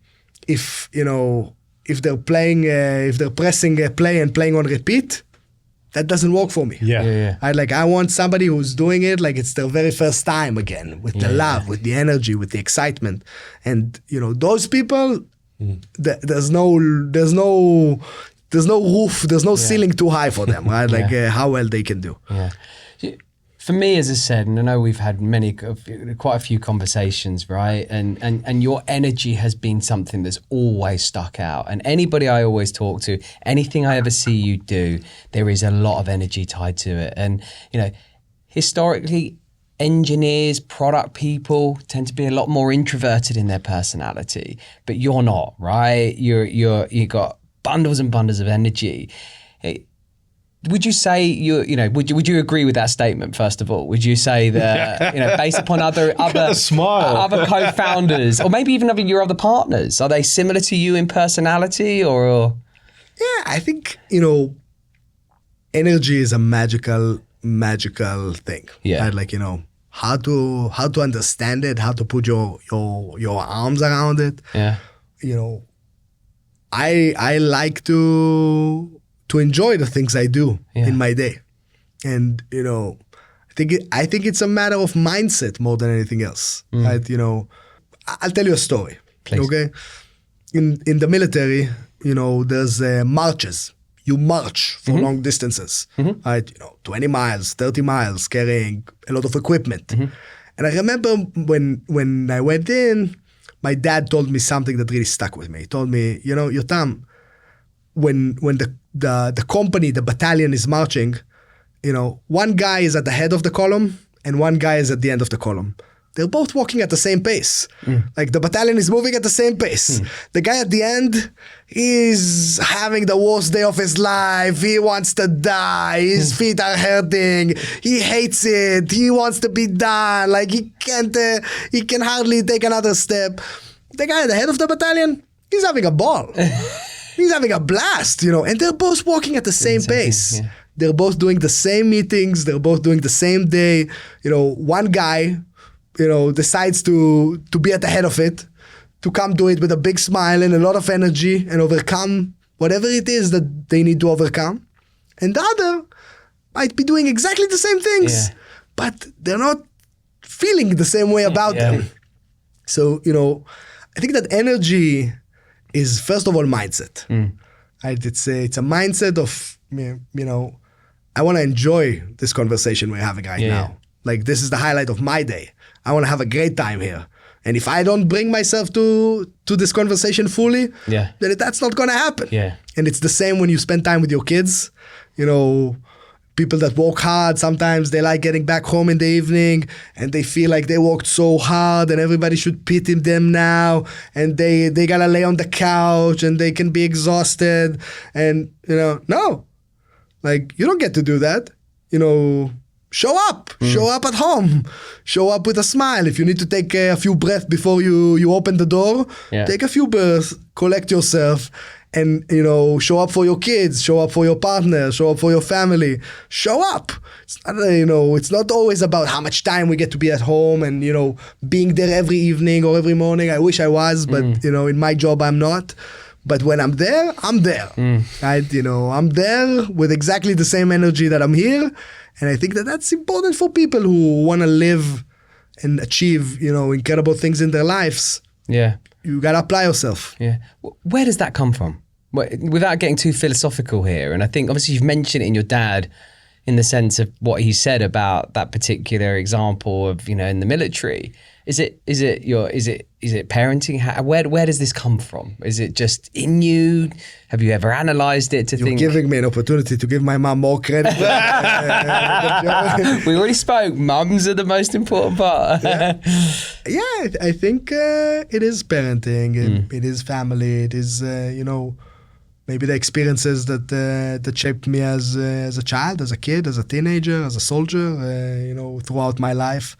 if they're playing, if they're pressing play and playing on repeat, that doesn't work for me. Yeah. I want somebody who's doing it like it's their very first time again, with the love, with the energy, with the excitement. And those people, there's no roof, there's no ceiling too high for them, right? Like how well they can do. Yeah. For me, as I said, and I know we've had quite a few conversations, right? And your energy has been something that's always stuck out. And anybody I always talk to, anything I ever see you do, there is a lot of energy tied to it. And, historically, engineers, product people tend to be a lot more introverted in their personality, but you're not, right? You got bundles and bundles of energy. Would you say would you agree with that statement? First of all, would you say that based upon other co-founders or maybe even your other partners, are they similar to you in personality or? Yeah, I think energy is a magical thing. Yeah, right? Like how to understand it, how to put your arms around it. Yeah, I like to enjoy the things I do in my day. And, I think it's a matter of mindset more than anything else, right? I'll tell you a story, Please. Okay? In the military, there's marches. You march for long distances, right? 20 miles, 30 miles, carrying a lot of equipment. And I remember when I went in, my dad told me something that really stuck with me. He told me, Yotam, when the company, the battalion is marching, one guy is at the head of the column and one guy is at the end of the column. They're both walking at the same pace. Like the battalion is moving at the same pace. The guy at the end is having the worst day of his life. He wants to die. His feet are hurting. He hates it. He wants to be done. Like he can hardly take another step. The guy at the head of the battalion, he's having a ball. He's having a blast, and they're both walking at the same pace. Yeah. They're both doing the same meetings. They're both doing the same day. One guy, decides to be at the head of it, to come do it with a big smile and a lot of energy and overcome whatever it is that they need to overcome. And the other might be doing exactly the same things, but they're not feeling the same way about them. So, I think that energy is first of all mindset. Right? It's a mindset of, I want to enjoy this conversation we're having right now. Like this is the highlight of my day. I want to have a great time here. And if I don't bring myself to this conversation fully, then that's not going to happen. Yeah. And it's the same when you spend time with your kids. People that work hard, sometimes they like getting back home in the evening and they feel like they worked so hard and everybody should pity them now and they gotta lay on the couch and they can be exhausted. And, no. Like, you don't get to do that. Show up at home, show up with a smile. If you need to take a few breaths before you open the door, take a few breaths, collect yourself, and show up for your kids, show up for your partner, show up for your family. Show up. It's not always about how much time we get to be at home and being there every evening or every morning. I wish I was, but in my job I'm not. But when I'm there, I'm there. Right? I'm there with exactly the same energy that I'm here. And I think that that's important for people who want to live and achieve, incredible things in their lives. Yeah. You got to apply yourself. Yeah. Where does that come from? Without getting too philosophical here. And I think obviously you've mentioned it in your dad in the sense of what he said about that particular example of, in the military. Is it parenting? Where does this come from? Is it just in you? Have you ever analyzed it You're giving me an opportunity to give my mom more credit. We already spoke. Mums are the most important part. I think it is parenting. It is family. It is, maybe the experiences that shaped me as a child, as a kid, as a teenager, as a soldier, throughout my life.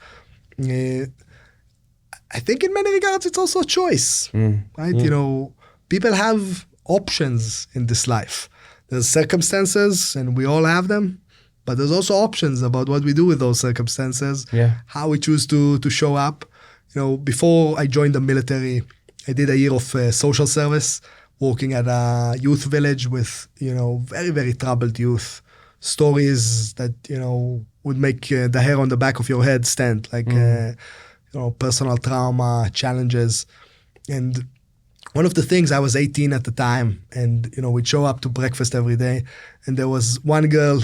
I think in many regards it's also a choice, right? You know, people have options in this life. There's circumstances, and we all have them, but there's also options about what we do with those circumstances, how we choose to show up. You know, before I joined the military, I did a year of social service, working at a youth village with, you know, very, very troubled youth. Stories that, you know, would make the hair on the back of your head stand, like, you know, personal trauma, challenges. And one of the things, I was 18 at the time, and, you know, we'd show up to breakfast every day. And there was one girl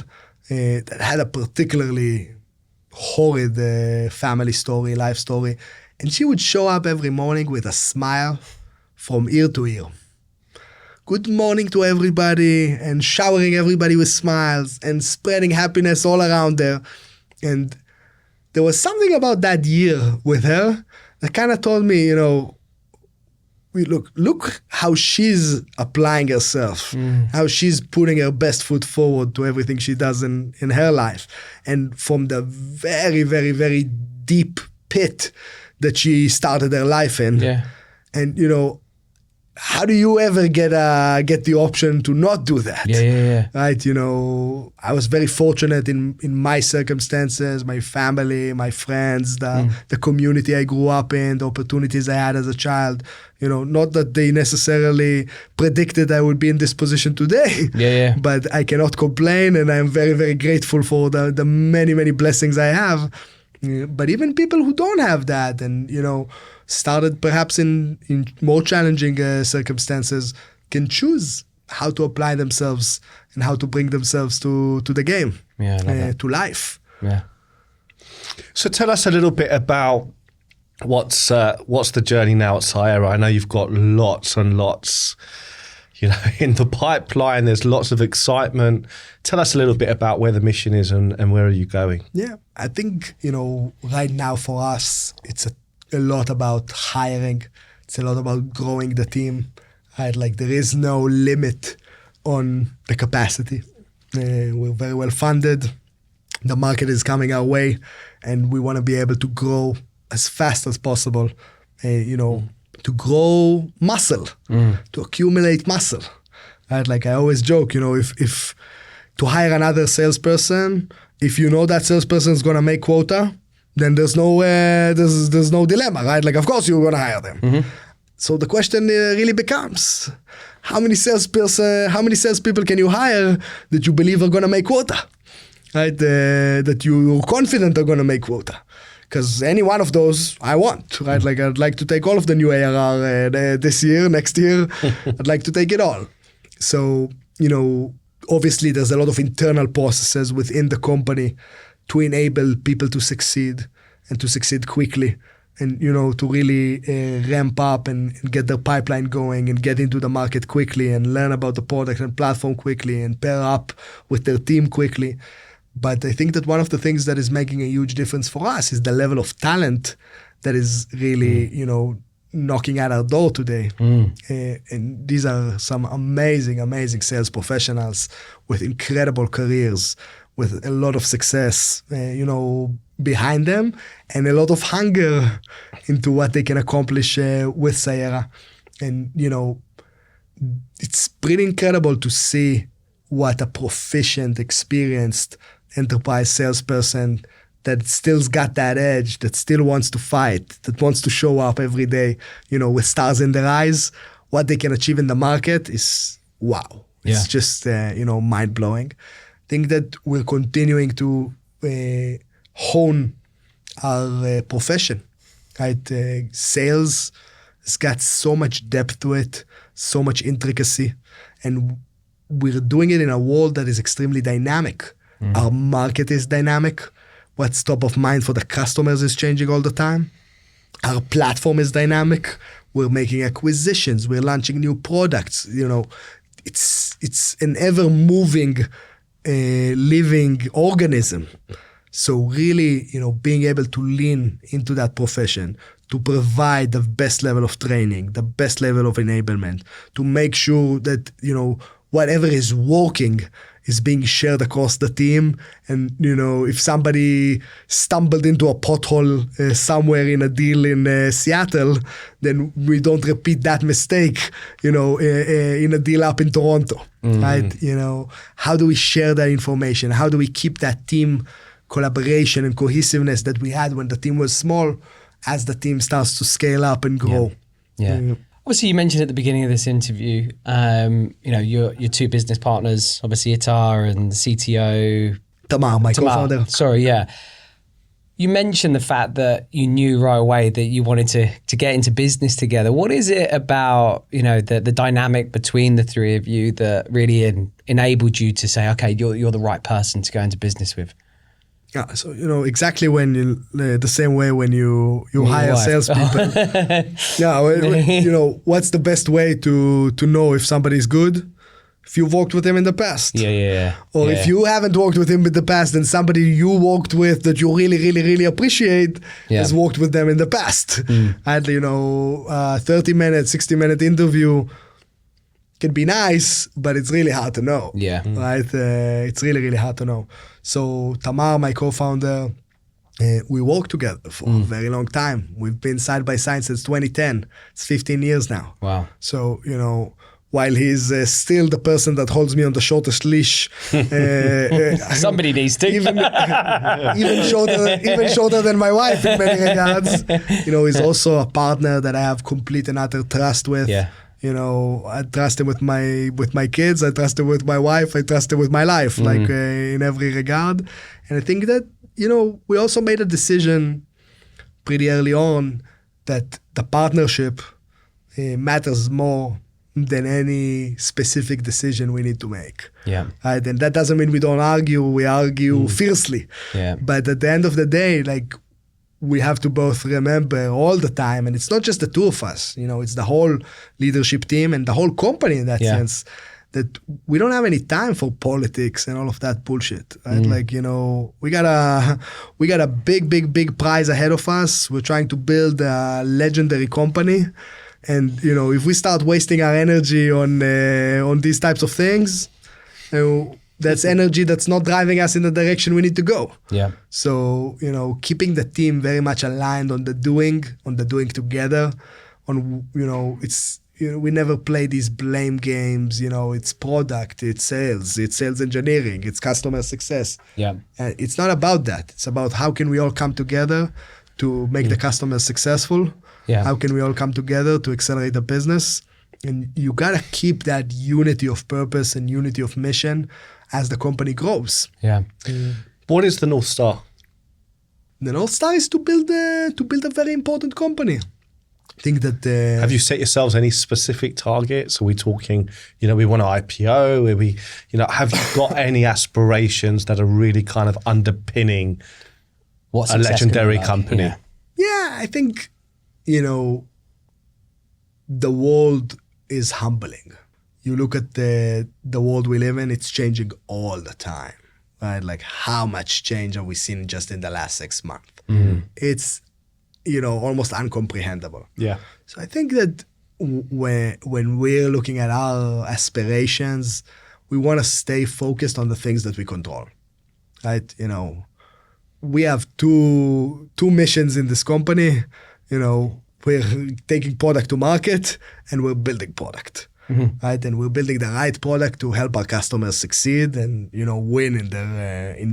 that had a particularly horrid family story, life story. And she would show up every morning with a smile from ear to ear. Good morning to everybody, and showering everybody with smiles and spreading happiness all around her. And there was something about that year with her that kind of told me, you know, look how she's applying herself, how she's putting her best foot forward to everything she does in her life. And from the very, very, very deep pit that she started her life in. And, you know, how do you ever get the option to not do that? Right? You know, I was very fortunate in my circumstances, my family, my friends, the community I grew up in, the opportunities I had as a child. You know, not that they necessarily predicted I would be in this position today, but I cannot complain, and I'm very, very grateful for the many, many blessings I have. But even people who don't have that, and, you know, started perhaps in more challenging circumstances, can choose how to apply themselves and how to bring themselves to the game, to life. So tell us a little bit about what's the journey now at Cyera. I know you've got lots and lots, you know, in the pipeline. There's lots of excitement. Tell us a little bit about where the mission is and where are you going? Yeah, I think, you know, right now for us, it's a lot about hiring. It's a lot about growing the team. Right? Like, there is no limit on the capacity. We're very well funded. The market is coming our way, and we want to be able to grow as fast as possible. You know, to grow muscle, to accumulate muscle. Right? Like, I always joke, you know, if to hire another salesperson, if you know that salesperson is going to make quota, then there's no dilemma, right? Like, of course you're going to hire them. So the question really becomes, how many salespeople can you hire that you believe are going to make quota, right? That you're confident are going to make quota. Because any one of those I want, right? Like, I'd like to take all of the new ARR this year, next year. I'd like to take it all. So, you know, obviously there's a lot of internal processes within the company to enable people to succeed and to succeed quickly, and, you know, to really ramp up and get their pipeline going and get into the market quickly and learn about the product and platform quickly and pair up with their team quickly. But I think that one of the things that is making a huge difference for us is the level of talent that is really, you know, knocking at our door today. And these are some amazing, amazing sales professionals with incredible careers, with a lot of success, you know, behind them, and a lot of hunger into what they can accomplish with Cyera. And, you know, it's pretty incredible to see what a proficient, experienced enterprise salesperson that still's got that edge, that still wants to fight, that wants to show up every day, you know, with stars in their eyes, what they can achieve in the market is wow. It's just, you know, mind-blowing. I think that we're continuing to hone our profession, right? Sales has got so much depth to it, so much intricacy, and we're doing it in a world that is extremely dynamic. Our market is dynamic. What's top of mind for the customers is changing all the time. Our platform is dynamic. We're making acquisitions. We're launching new products. You know, it's an ever-moving, living organism. So really, you know, being able to lean into that profession, to provide the best level of training, the best level of enablement, to make sure that, you know, whatever is working is being shared across the team. And, if somebody stumbled into a pothole somewhere in a deal in Seattle, then we don't repeat that mistake, in a deal up in Toronto, right? How do we share that information? How do we keep that team collaboration and cohesiveness that we had when the team was small as the team starts to scale up and grow? Yeah. Obviously, you mentioned at the beginning of this interview, your two business partners, obviously Yotam and the CTO. Tamar, my co-founder. Sorry, yeah. You mentioned the fact that you knew right away that you wanted to get into business together. What is it about, the dynamic between the three of you that really enabled you to say, okay, you're the right person to go into business with? Yeah, so exactly when the same way when you hire salespeople. What's the best way to know if somebody's good? If you've worked with him in the past. Yeah. Or if you haven't worked with him in the past, then somebody you worked with that you really, really, really appreciate has worked with them in the past. And 30-minute, 60-minute interview can be nice, but it's really hard to know. Yeah. Right? It's really, really hard to know. So Tamar, my co-founder, we worked together for a very long time. We've been side by side since 2010. It's 15 years now. Wow. So, while he's still the person that holds me on the shortest leash. Somebody needs to. even shorter than my wife in many regards. He's also a partner that I have complete and utter trust with. Yeah. I trust him with my kids. I trust him with my wife. I trust him with my life, in every regard. And I think that, we also made a decision pretty early on that the partnership matters more than any specific decision we need to make. Yeah. Right? And that doesn't mean we don't argue. We argue fiercely. Yeah. But at the end of the day, we have to both remember all the time, and it's not just the two of us, it's the whole leadership team and the whole company in that sense, that we don't have any time for politics and all of that bullshit, right? We got a big prize ahead of us. We're trying to build a legendary company. And, if we start wasting our energy on these types of things, that's energy that's not driving us in the direction we need to go. Yeah. So, keeping the team very much aligned on the doing together, we never play these blame games, it's product, it's sales engineering, it's customer success. Yeah. It's not about that. It's about how can we all come together to make the customer successful. Yeah. How can we all come together to accelerate the business? And you gotta keep that unity of purpose and unity of mission as the company grows. Yeah. What is the North Star? The North Star is to build a very important company. I think that have you set yourselves any specific targets? Are we talking, we want to IPO? Are we, have you got any aspirations that are really kind of underpinning What's a legendary company? Yeah, I think, the world is humbling. You look at the world we live in, it's changing all the time, right? How much change have we seen just in the last 6 months? It's, almost incomprehensible. Yeah. So I think that when we're looking at our aspirations, we want to stay focused on the things that we control, right? We have two missions in this company. We're taking product to market and we're building product, right? And we're building the right product to help our customers succeed and, win in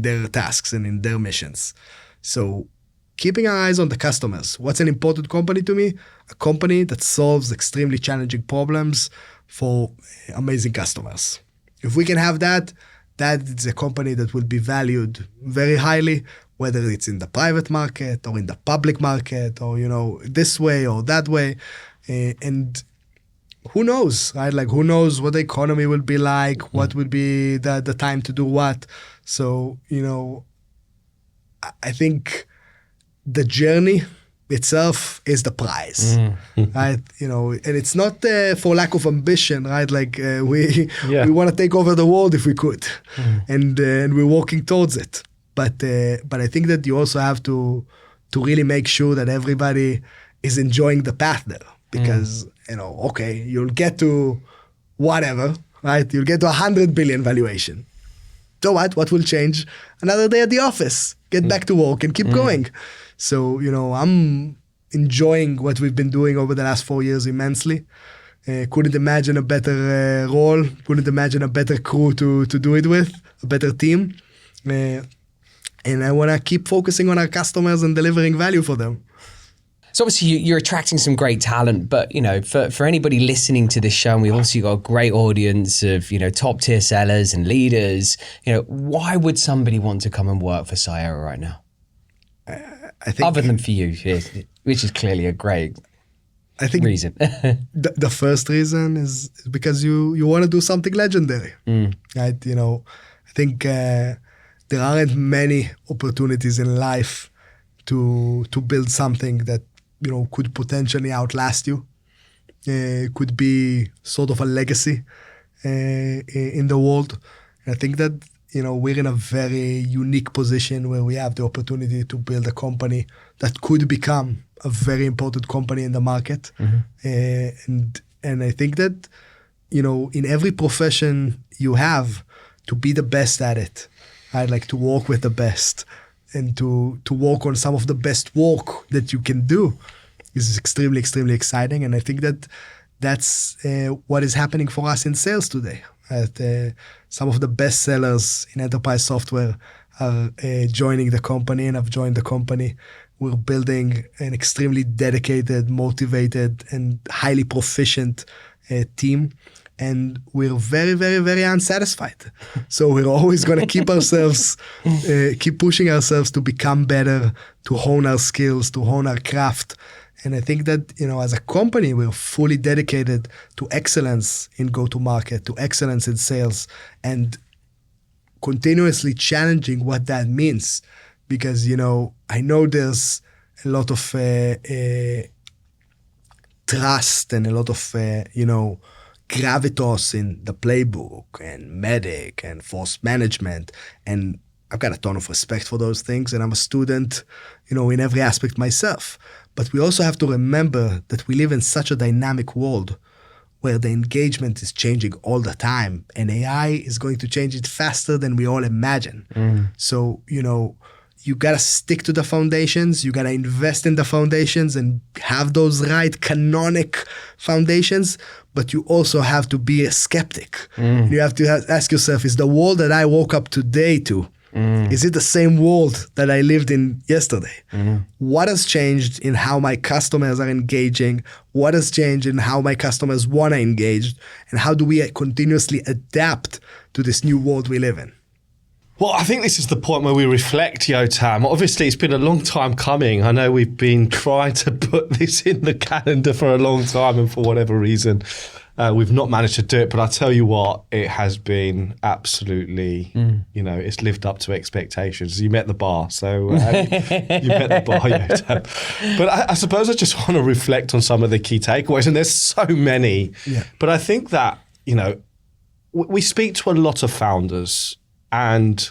their tasks and in their missions. So keeping our eyes on the customers. What's an important company to me? A company that solves extremely challenging problems for amazing customers. If we can have that is a company that will be valued very highly, whether it's in the private market or in the public market or, this way or that way. And who knows, right? Who knows what the economy will be like, what will be the time to do what. So, I think the journey itself is the prize, right? And it's not for lack of ambition, right? We want to take over the world if we could, and we're working towards it. But I think that you also have to really make sure that everybody is enjoying the path there, because okay, you'll get to whatever, right? You'll get to 100 billion valuation. So what will change? Another day at the office, get back to work and keep going. So, I'm enjoying what we've been doing over the last 4 years immensely. Couldn't imagine a better role, couldn't imagine a better crew to do it with, a better team. And I want to keep focusing on our customers and delivering value for them. So obviously you're attracting some great talent, but for anybody listening to this show, and we've obviously got a great audience of top tier sellers and leaders. Why would somebody want to come and work for Cyera right now? I think, other than for you, which is clearly a great reason. The first reason is because you want to do something legendary, right? I think there aren't many opportunities in life to build something that could potentially outlast you. Could be sort of a legacy in the world. And I think that we're in a very unique position where we have the opportunity to build a company that could become a very important company in the market. And I think that in every profession you have to be the best at it. I'd like to work with the best and to work on some of the best work that you can do is extremely, extremely exciting. And I think that that's what is happening for us in sales today. Some of the best sellers in enterprise software are joining the company and have joined the company. We're building an extremely dedicated, motivated, and highly proficient team. And we're very, very, very unsatisfied. So we're always going to keep ourselves, keep pushing ourselves to become better, to hone our skills, to hone our craft. And I think that, as a company, we're fully dedicated to excellence in go-to-market, to excellence in sales, and continuously challenging what that means. Because, I know there's a lot of trust and a lot of, gravitas in the playbook and medic and force management. And I've got a ton of respect for those things. And I'm a student, in every aspect myself. But we also have to remember that we live in such a dynamic world where the engagement is changing all the time. And AI is going to change it faster than we all imagine. So, you got to stick to the foundations. You got to invest in the foundations and have those right canonic foundations. But you also have to be a skeptic. You have to ask yourself, is the world that I woke up today to, is it the same world that I lived in yesterday? What has changed in how my customers are engaging? What has changed in how my customers want to engage? And how do we continuously adapt to this new world we live in? Well, I think this is the point where we reflect, Yotam. Obviously, it's been a long time coming. I know we've been trying to put this in the calendar for a long time, and for whatever reason, we've not managed to do it. But I tell you what, it has been absolutely, it's lived up to expectations. You met the bar, so you met the bar, Yotam. But I suppose I just want to reflect on some of the key takeaways, and there's so many. Yeah. But I think that, we speak to a lot of founders. And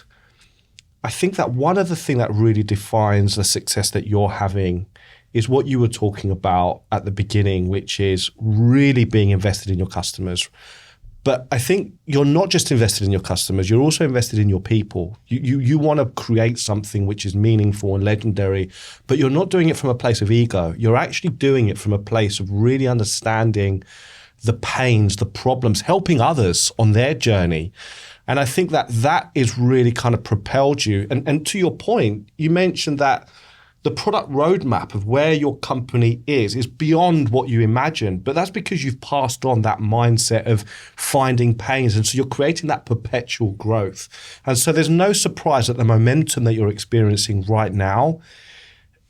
I think that one of the things that really defines the success that you're having is what you were talking about at the beginning, which is really being invested in your customers. But I think you're not just invested in your customers, you're also invested in your people. You want to create something which is meaningful and legendary, but you're not doing it from a place of ego. You're actually doing it from a place of really understanding the pains, the problems, helping others on their journey. And I think that is really kind of propelled you. And to your point, you mentioned that the product roadmap of where your company is beyond what you imagined. But that's because you've passed on that mindset of finding pains. And so you're creating that perpetual growth. And so there's no surprise that the momentum that you're experiencing right now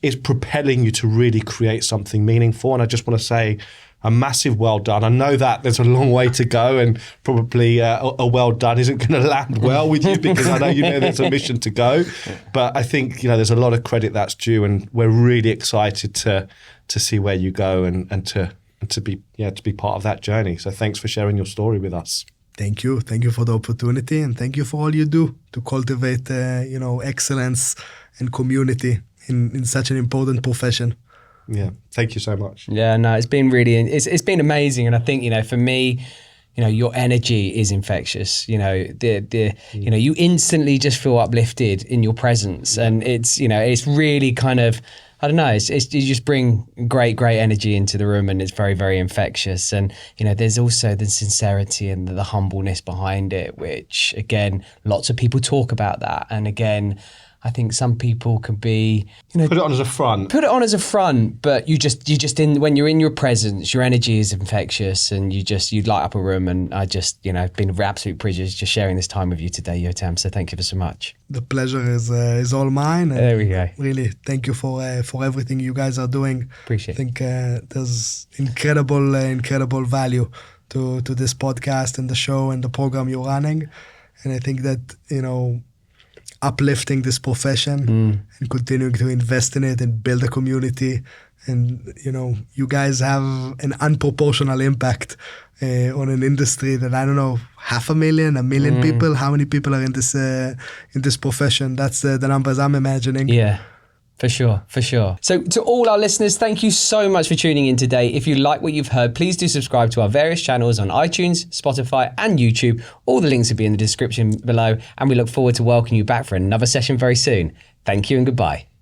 is propelling you to really create something meaningful. And I just want to say, a massive well done. I know that there's a long way to go, and probably a well done isn't going to land well with you, because I know there's a mission to go. But I think there's a lot of credit that's due, and we're really excited to see where you go and to be part of that journey. So thanks for sharing your story with us. Thank you for the opportunity, and thank you for all you do to cultivate excellence and community in such an important profession. Yeah, thank you so much. Yeah, no, it's been really, it's been amazing. And I think, for me, your energy is infectious. You instantly just feel uplifted in your presence, and it's really kind of, I don't know, you just bring great energy into the room, and it's very, very infectious. And, there's also the sincerity and the humbleness behind it, which, again, lots of people talk about that. And again, I think some people can be, put it on as a front. Put it on as a front, but when you're in your presence, your energy is infectious, and you light up a room. And I just, been an absolute privilege just sharing this time with you today, Yotam. So thank you so much. The pleasure is all mine. And there we go. Really, thank you for everything you guys are doing. Appreciate it. I think there's incredible value to this podcast and the show and the program you're running. And I think that, uplifting this profession and continuing to invest in it and build a community. And, you guys have an unproportional impact on an industry that, I don't know, 500,000, 1 million people. How many people are in this profession? That's the numbers I'm imagining. Yeah. For sure. So to all our listeners, thank you so much for tuning in today. If you like what you've heard, please do subscribe to our various channels on iTunes, Spotify and YouTube. All the links will be in the description below, and we look forward to welcoming you back for another session very soon. Thank you and goodbye.